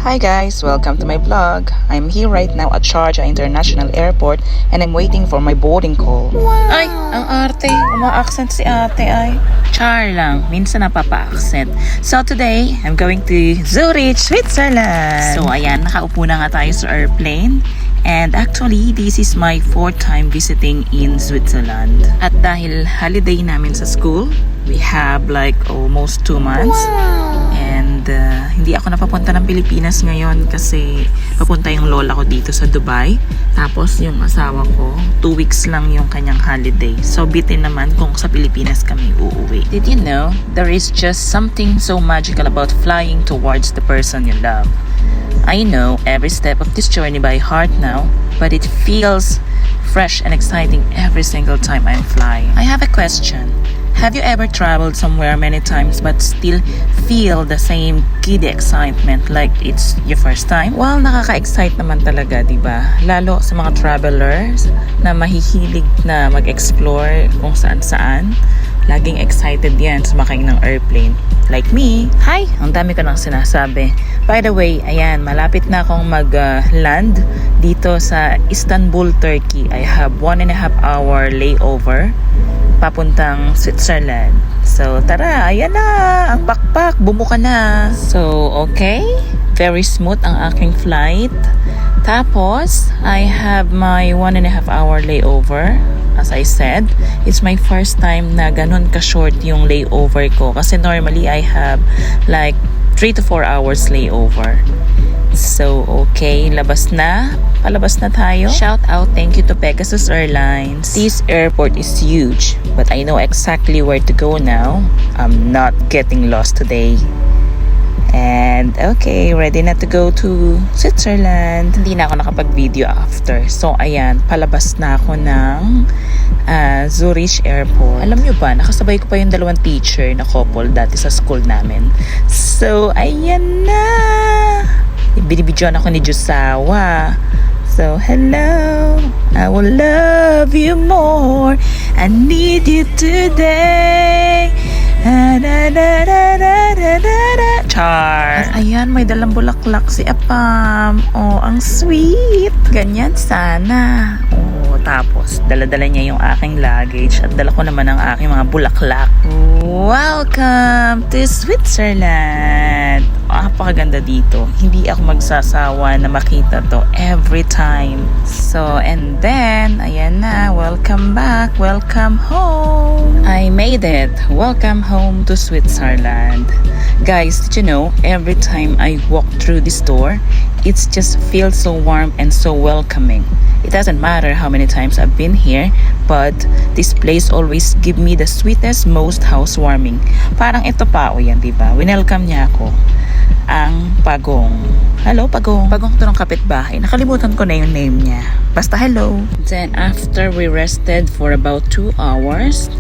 Hi guys, welcome to my vlog. I'm here right now at Sharjah International Airport and I'm waiting for my boarding call. Ay, ang arte. Uma-accent si ate ay. Char lang. Minsan napapa-accent. So today, I'm going to Zurich, Switzerland. So ayan, nakaupo na nga tayo sa airplane. And actually, this is my 4th time visiting in Switzerland. At dahil holiday namin sa school, we have like almost 2 months. And hindi ako napapunta ng Pilipinas ngayon kasi papunta yung lola ko dito sa Dubai. Tapos yung asawa ko, 2 weeks lang yung kanyang holiday. So bitin naman kung sa Pilipinas kami uuwi. Did you know, there is just something so magical about flying towards the person you love. I know every step of this journey by heart now, but it feels fresh and exciting every single time I'm flying. I have a question. Have you ever traveled somewhere many times but still feel the same giddy excitement like it's your first time? Well, nakaka-excite naman talaga, di ba? Lalo sa mga travelers na mahihilig na mag-explore kung saan-saan. Laging excited yan sumakay ng airplane. Like me. Hi! Ang dami ko nang sinasabi. By the way, ayan, malapit na akong mag-land dito sa Istanbul, Turkey. I have 1.5 hour layover papuntang Switzerland. So, tara, ayan na, ang backpack, bumuka na. So, okay, very smooth ang aking flight. Tapos, I have my 1.5 hour layover. As I said, it's my first time na ganun ka-short yung layover ko. Kasi normally, I have like 3 to 4 hours layover. So, okay, labas na. Palabas na tayo. Shout out, thank you to Pegasus Airlines. This airport is huge, but I know exactly where to go now. I'm not getting lost today. And okay, ready na to go to Switzerland. Hindi na ako nakapag-video after. So, ayan, palabas na ako ng Zurich Airport. Alam nyo ba, nakasabay ko pa yung 2 teacher na couple dati sa school namin. So, ayan na. Binibidyoan ako ni Josawa. So, hello, I will love you more. I need you today. Char. At ayan, may dalang bulaklak si Apam. Oh, ang sweet. Ganyan sana. Oh, tapos, dala-dala niya yung aking luggage at dala ko naman ang aking mga bulaklak. Welcome to Switzerland. Napakaganda dito. Hindi ako magsasawa na makita to every time. So, and then, ayan na. Welcome back. Welcome home. I made it. Welcome home to Switzerland. Guys, did you know, every time I walk through this door, it just feels so warm and so welcoming. It doesn't matter how many times I've been here, but this place always give me the sweetest, most housewarming. Parang ito pa o yan, diba? Winelcome niya ako. Ang Pagong. Hello, Pagong. Pagong to ng kapitbahay. Nakalimutan ko na yung name niya. Basta hello. Then after we rested for about 2 hours,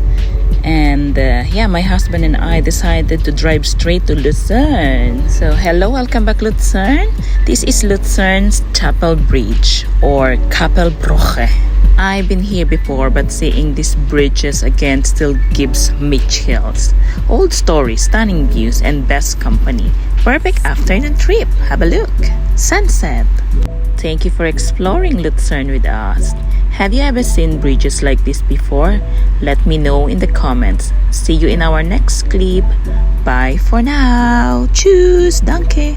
and yeah, my husband and I decided to drive straight to Lucerne. So hello, welcome back Lucerne. This is Lucerne's Chapel Bridge or Kapellbrücke. I've been here before, but seeing these bridges again still gives me chills. Old stories, stunning views, and best company. Perfect afternoon trip. Have a look. Sunset. Thank you for exploring Lucerne with us. Have you ever seen bridges like this before? Let me know in the comments. See you in our next clip. Bye for now. Tschüss. Danke.